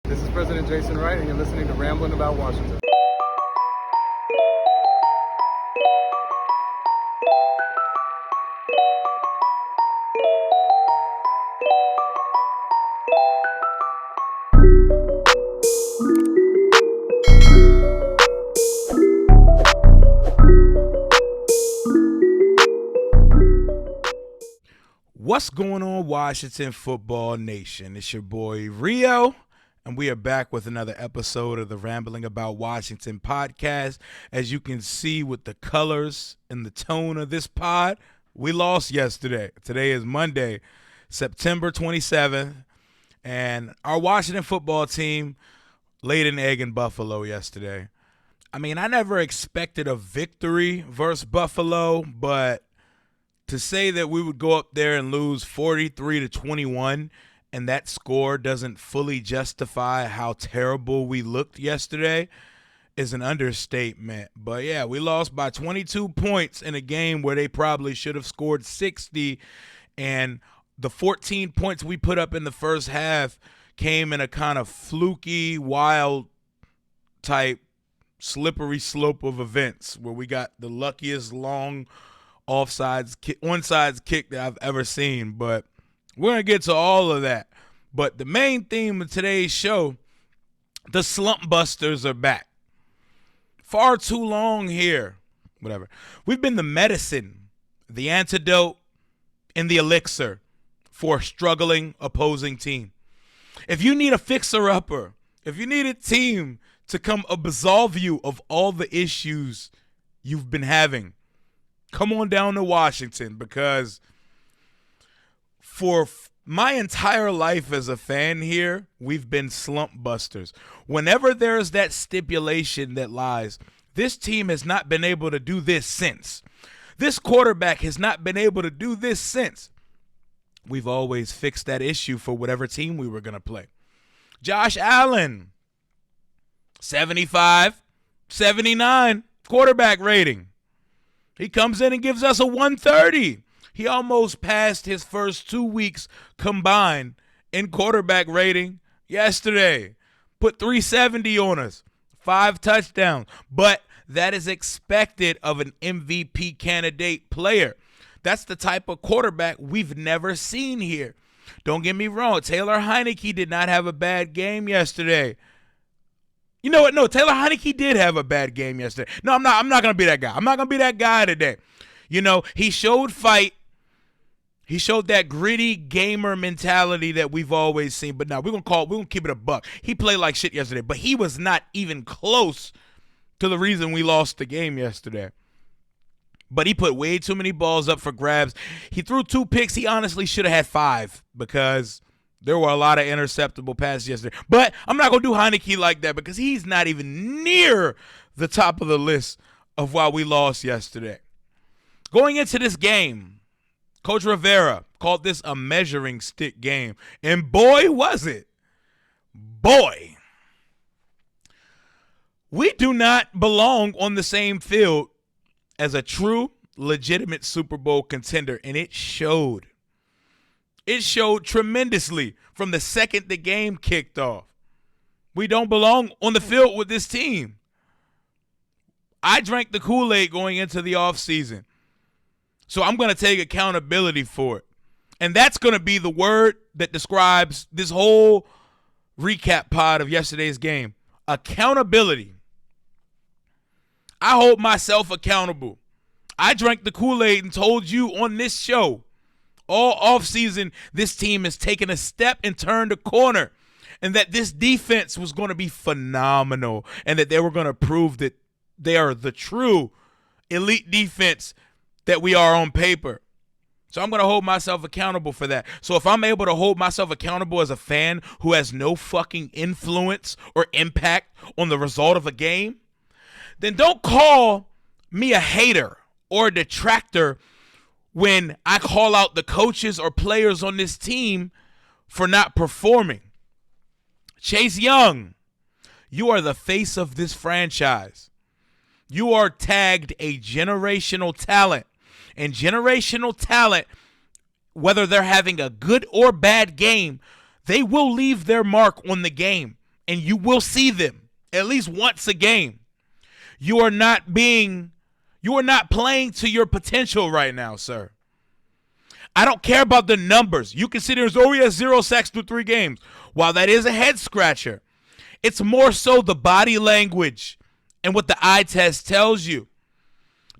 This is President Jason Wright, and you're listening to Rambling About Washington. What's going on, Washington Football Nation? It's your boy Rio, and we are back with another episode of the Rambling About Washington podcast. As you can see with the colors and the tone of this pod, we lost yesterday. Today is Monday, September 27th, and our Washington football team laid an egg in Buffalo yesterday. I mean, I never expected a victory versus Buffalo, but to say that we would go up there and lose 43-21 and that score doesn't fully justify how terrible we looked yesterday is an understatement. But yeah, we lost by 22 points in a game where they probably should have scored 60, and the 14 points we put up in the first half came in a kind of fluky, wild type slippery slope of events where we got the luckiest long onside kick that I've ever seen. But we're going to get to all of that. But the main theme of today's show, the slump busters are back. Far too long here. Whatever. We've been the medicine, the antidote, and the elixir for a struggling opposing team. If you need a fixer-upper, if you need a team to come absolve you of all the issues you've been having, come on down to Washington, because for my entire life as a fan here, we've been slump busters. Whenever there's that stipulation that lies, this team has not been able to do this since. This quarterback has not been able to do this since. We've always fixed that issue for whatever team we were going to play. Josh Allen, 75, 79 quarterback rating. He comes in and gives us a 130. He almost passed his first 2 weeks combined in quarterback rating yesterday. Put 370 on us, 5 touchdowns. But that is expected of an MVP candidate player. That's the type of quarterback we've never seen here. Don't get me wrong, Taylor Heinicke did not have a bad game yesterday. You know what? No, Taylor Heinicke did have a bad game yesterday. No, I'm not going to be that guy. I'm not going to be that guy today. You know, he showed fight. He showed that gritty gamer mentality that we've always seen. But now we're going to keep it a buck. He played like shit yesterday, but he was not even close to the reason we lost the game yesterday. But he put way too many balls up for grabs. He threw 2 picks. He honestly should have had 5 because there were a lot of interceptable passes yesterday. But I'm not going to do Heinicke like that because he's not even near the top of the list of why we lost yesterday. Going into this game, Coach Rivera called this a measuring stick game. And boy, was it. Boy. We do not belong on the same field as a true, legitimate Super Bowl contender, and it showed. It showed tremendously from the second the game kicked off. We don't belong on the field with this team. I drank the Kool-Aid going into the offseason, so I'm going to take accountability for it. And that's going to be the word that describes this whole recap pod of yesterday's game. Accountability. I hold myself accountable. I drank the Kool-Aid and told you on this show all offseason this team has taken a step and turned a corner, and that this defense was going to be phenomenal and that they were going to prove that they are the true elite defense that we are on paper. So I'm going to hold myself accountable for that. So if I'm able to hold myself accountable as a fan who has no fucking influence or impact on the result of a game, then don't call me a hater or a detractor when I call out the coaches or players on this team for not performing. Chase Young, you are the face of this franchise. You are tagged a generational talent. And generational talent, whether they're having a good or bad game, they will leave their mark on the game. and you will see them at least once a game. You are not playing to your potential right now, sir. I don't care about the numbers. You can sit there and say, oh, he has 0 sacks through 3 games. While that is a head scratcher, it's more so the body language and what the eye test tells you.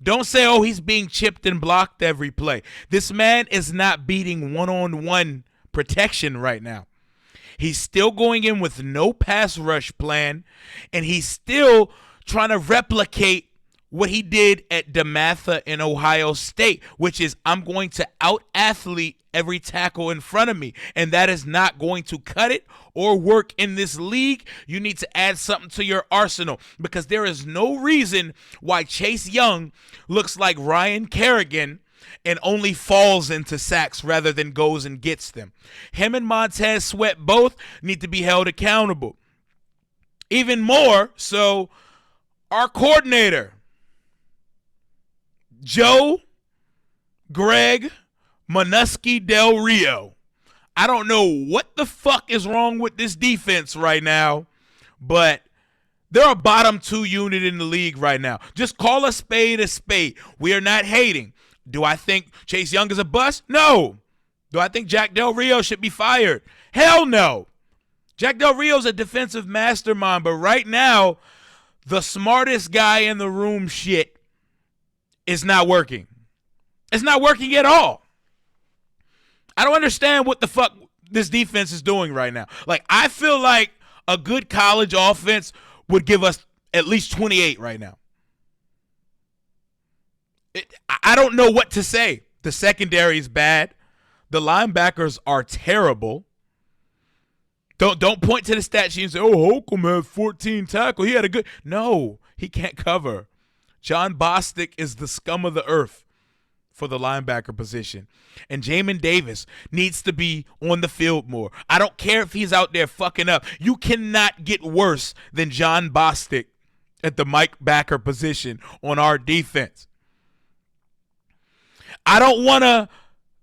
Don't say, oh, he's being chipped and blocked every play. This man is not beating one-on-one protection right now. He's still going in with no pass rush plan, and he's still trying to replicate what he did at DeMatha in Ohio State, which is I'm going to out-athlete every tackle in front of me, and that is not going to cut it or work in this league. You need to add something to your arsenal, because there is no reason why Chase Young looks like Ryan Kerrigan and only falls into sacks rather than goes and gets them. Him and Montez Sweat both need to be held accountable. Even more so, our coordinator, Joe Greg Manusky Del Rio. I don't know what the fuck is wrong with this defense right now, but they're a bottom 2 unit in the league right now. Just call a spade a spade. We are not hating. Do I think Chase Young is a bust? No. Do I think Jack Del Rio should be fired? Hell no. Jack Del Rio's a defensive mastermind, but right now, the smartest guy in the room shit is not working. It's not working at all. I don't understand what the fuck this defense is doing right now. Like, I feel like a good college offense would give us at least 28 right now. I don't know what to say. The secondary is bad. The linebackers are terrible. Don't point to the stat sheet and say, oh, Holcomb had 14 tackles. He had a good. No, he can't cover. John Bostic is the scum of the earth for the linebacker position. And Jamin Davis needs to be on the field more. I don't care if he's out there fucking up. You cannot get worse than John Bostic at the Mike backer position on our defense. I don't want to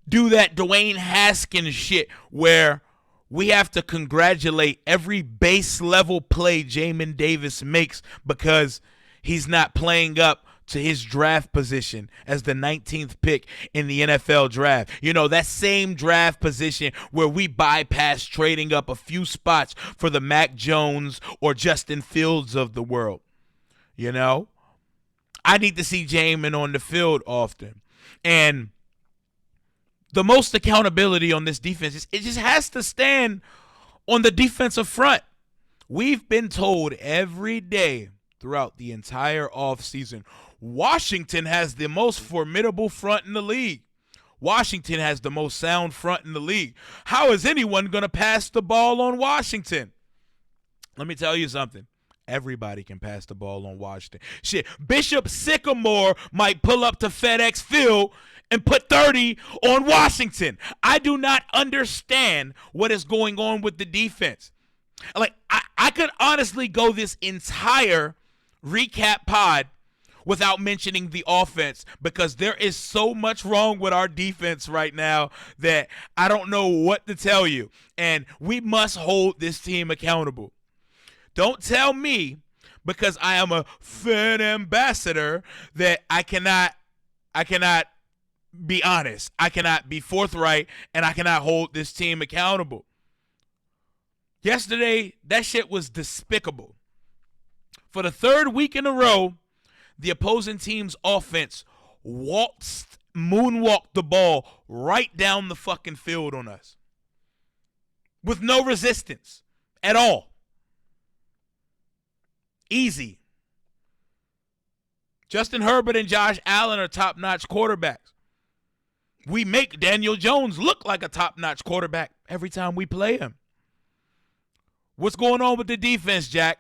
do that Dwayne Haskins shit where we have to congratulate every base level play Jamin Davis makes because he's not playing up to his draft position as the 19th pick in the NFL draft. You know, that same draft position where we bypass trading up a few spots for the Mac Jones or Justin Fields of the world. You know, I need to see Jamin on the field often. And the most accountability on this defense is it just has to stand on the defensive front. We've been told every day throughout the entire offseason, Washington has the most formidable front in the league. Washington has the most sound front in the league. How is anyone going to pass the ball on Washington? Let me tell you something. Everybody can pass the ball on Washington. Shit, Bishop Sycamore might pull up to FedEx Field and put 30 on Washington. I do not understand what is going on with the defense. Like, I could honestly go this entire recap pod without mentioning the offense because there is so much wrong with our defense right now that I don't know what to tell you. And we must hold this team accountable. Don't tell me because I am a fan ambassador that I cannot be honest. I cannot be forthright, and I cannot hold this team accountable. Yesterday, that shit was despicable. For the third week in a row, the opposing team's offense moonwalked the ball right down the fucking field on us with no resistance at all. Easy. Justin Herbert and Josh Allen are top-notch quarterbacks. We make Daniel Jones look like a top-notch quarterback every time we play him. What's going on with the defense, Jack?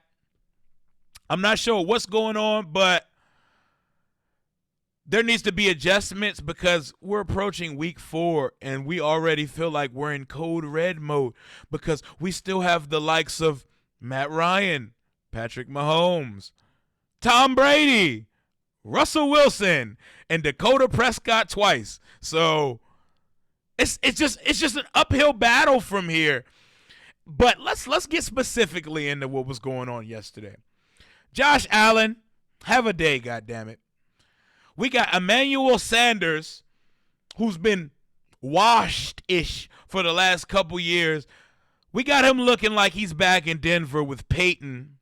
I'm not sure what's going on, but there needs to be adjustments because we're approaching week 4 and we already feel like we're in code red mode because we still have the likes of Matt Ryan, Patrick Mahomes, Tom Brady, Russell Wilson, and Dakota Prescott twice. So it's just an uphill battle from here. But let's get specifically into what was going on yesterday. Josh Allen, have a day, goddammit. We got Emmanuel Sanders, who's been washed-ish for the last couple years. We got him looking like he's back in Denver with Peyton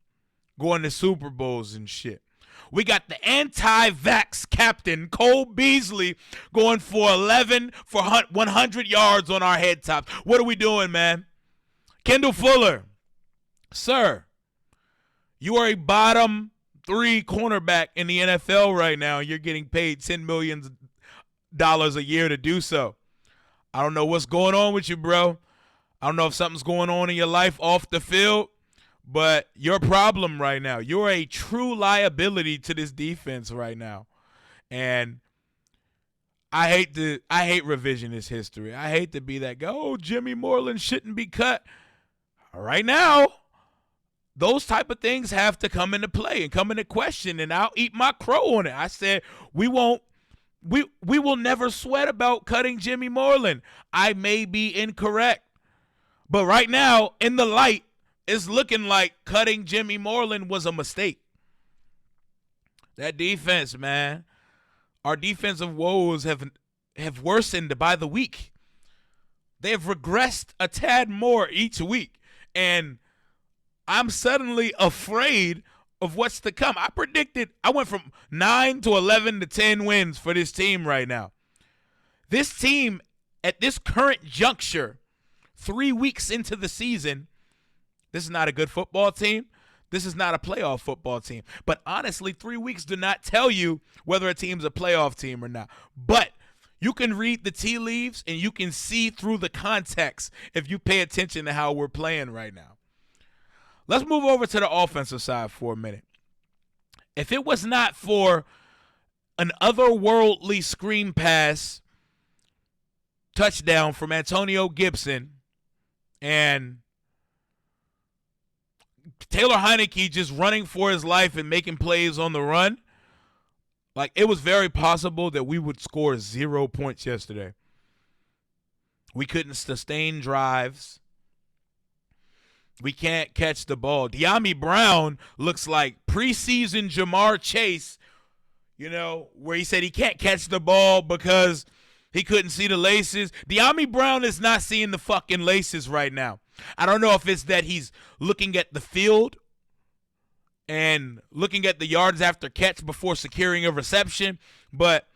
going to Super Bowls and shit. We got the anti-vax captain, Cole Beasley, going for 11 for 100 yards on our head tops. What are we doing, man? Kendall Fuller, sir, you are a bottom 3 cornerback in the NFL right now. You're getting paid $10 million a year to do so. I don't know what's going on with you, bro. I don't know if something's going on in your life off the field, but you're a problem right now. You're a true liability to this defense right now. And I hate revisionist history. I hate to be that guy. Oh, Jimmy Moreland shouldn't be cut. Right now, those type of things have to come into play and come into question, and I'll eat my crow on it. I said we will never sweat about cutting Jimmy Moreland. I may be incorrect, but right now, in the light, it's looking like cutting Jimmy Moreland was a mistake. That defense, man, our defensive woes have worsened by the week. They have regressed a tad more each week. And I'm suddenly afraid of what's to come. I went from 9 to 11 to 10 wins for this team right now. This team, at this current juncture, 3 weeks into the season, this is not a good football team. This is not a playoff football team. But honestly, 3 weeks do not tell you whether a team's a playoff team or not. But you can read the tea leaves and you can see through the context if you pay attention to how we're playing right now. Let's move over to the offensive side for a minute. If it was not for an otherworldly screen pass touchdown from Antonio Gibson and Taylor Heineke just running for his life and making plays on the run, like, it was very possible that we would score 0 points yesterday. We couldn't sustain drives. We can't catch the ball. De'Ami Brown looks like preseason Jamar Chase, where he said he can't catch the ball because he couldn't see the laces. De'Ami Brown is not seeing the fucking laces right now. I don't know if it's that he's looking at the field and looking at the yards after catch before securing a reception, but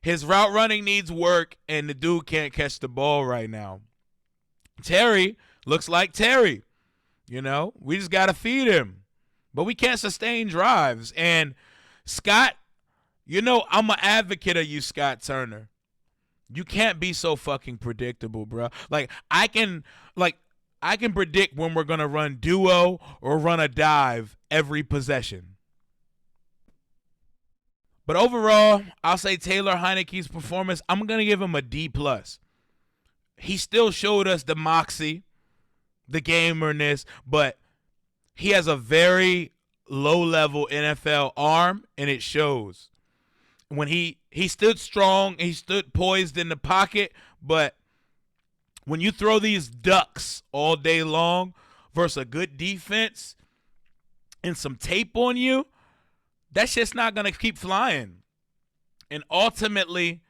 his route running needs work, and the dude can't catch the ball right now. Terry looks like Terry. We just got to feed him, but we can't sustain drives. And Scott, I'm an advocate of you, Scott Turner. You can't be so fucking predictable, bro. I can predict when we're going to run duo or run a dive every possession. But overall, I'll say Taylor Heineke's performance, I'm going to give him a D+. He still showed us the moxie, the gamerness, but he has a very low-level NFL arm, and it shows. When he stood strong, he stood poised in the pocket, but when you throw these ducks all day long versus a good defense and some tape on you, that's just not going to keep flying. And ultimately,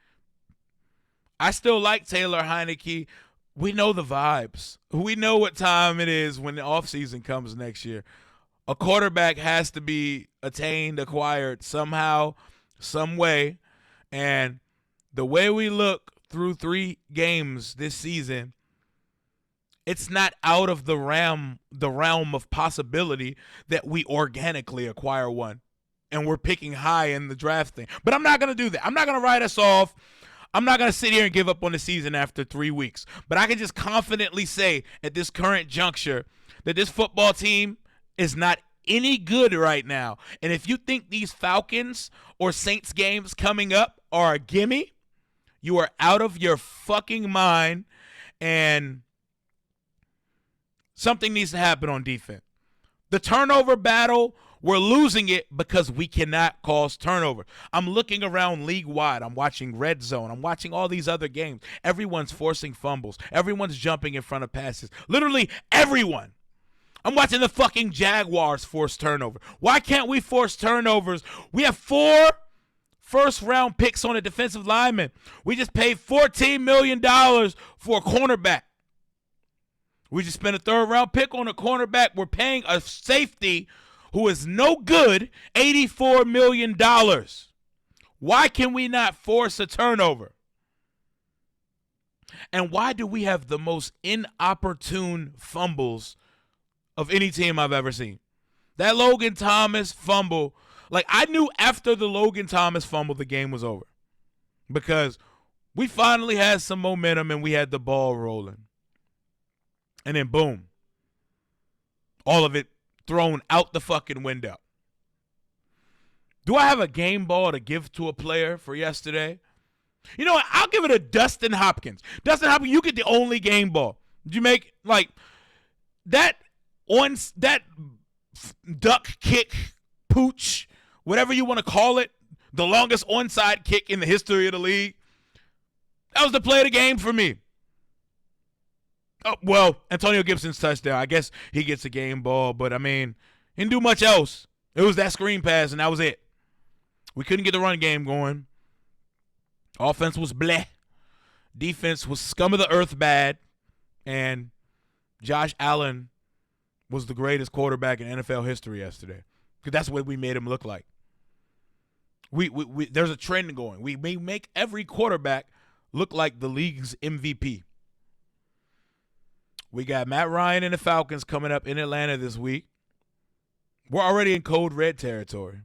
I still like Taylor Heineke. We know the vibes. We know what time it is when the offseason comes next year. A quarterback has to be acquired somehow, some way. And the way we look through 3 games this season, it's not out of the realm of possibility that we organically acquire one. And we're picking high in the draft thing. But I'm not going to do that. I'm not going to write us off. I'm not going to sit here and give up on the season after 3 weeks. But I can just confidently say at this current juncture that this football team is not any good right now. And if you think these Falcons or Saints games coming up are a gimme, you are out of your fucking mind. And something needs to happen on defense. The turnover battle, we're losing it because we cannot cause turnover. I'm looking around league-wide. I'm watching Red Zone. I'm watching all these other games. Everyone's forcing fumbles. Everyone's jumping in front of passes. Literally everyone. I'm watching the fucking Jaguars force turnover. Why can't we force turnovers? We have 4 first-round picks on a defensive lineman. We just paid $14 million for a cornerback. We just spent a 3rd-round pick on a cornerback. We're paying a safety who is no good $84 million. Why can we not force a turnover? And why do we have the most inopportune fumbles of any team I've ever seen? That Logan Thomas fumble, like I knew after the Logan Thomas fumble the game was over because we finally had some momentum and we had the ball rolling. And then boom, all of it thrown out the fucking window. Do I have a game ball to give to a player for yesterday? You know what? I'll give it to Dustin Hopkins. Dustin Hopkins, you get the only game ball. Did you make like that duck kick, pooch, whatever you want to call it, the longest onside kick in the history of the league? That was the play of the game for me. Oh, well, Antonio Gibson's touchdown. I guess he gets a game ball, but I mean, he didn't do much else. It was that screen pass, and that was it. We couldn't get the run game going. Offense was bleh. Defense was scum of the earth bad. And Josh Allen was the greatest quarterback in NFL history yesterday. Because that's what we made him look like. We there's a trend going. We may make every quarterback look like the league's MVP. We got Matt Ryan and the Falcons coming up in Atlanta this week. We're already in code red territory.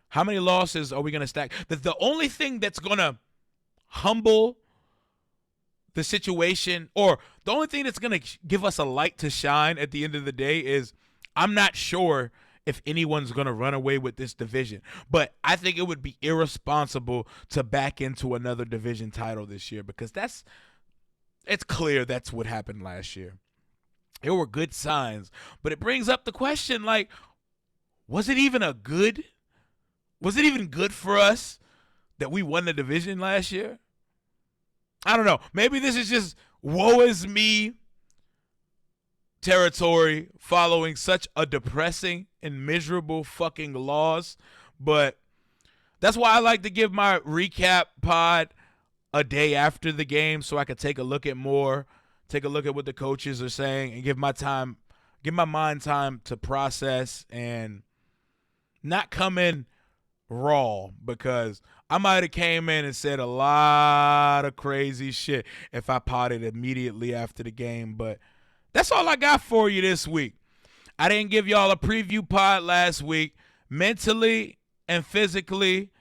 How many losses are we going to stack? The only thing that's going to humble the situation, or the only thing that's going to give us a light to shine at the end of the day, is I'm not sure if anyone's going to run away with this division. But I think it would be irresponsible to back into another division title this year, because it's clear that's what happened last year. There were good signs, but it brings up the question, like, was it even good for us that we won the division last year? I don't know. Maybe this is just woe is me territory following such a depressing and miserable fucking loss, but that's why I like to give my recap pod a day after the game so I could take a look at what the coaches are saying and give my mind time to process and not come in raw, because I might have came in and said a lot of crazy shit if I potted immediately after the game. But that's all I got for you this week. I didn't give y'all a preview pod last week. Mentally and physically,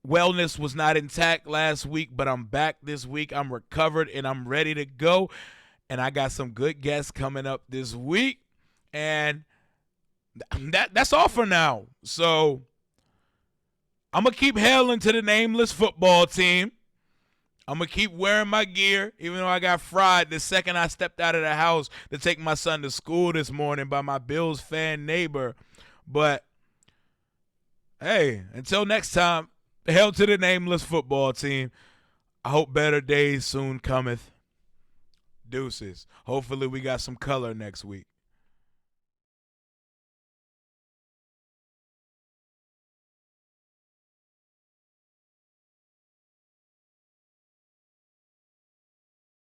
wellness was not intact last week, but I'm back this week. I'm recovered and I'm ready to go. And I got some good guests coming up this week. And that's all for now. So I'm going to keep hailing to the nameless football team. I'm going to keep wearing my gear, even though I got fried the second I stepped out of the house to take my son to school this morning by my Bills fan neighbor. But, hey, until next time, hail to the nameless football team. I hope better days soon cometh. Deuces. Hopefully we got some color next week.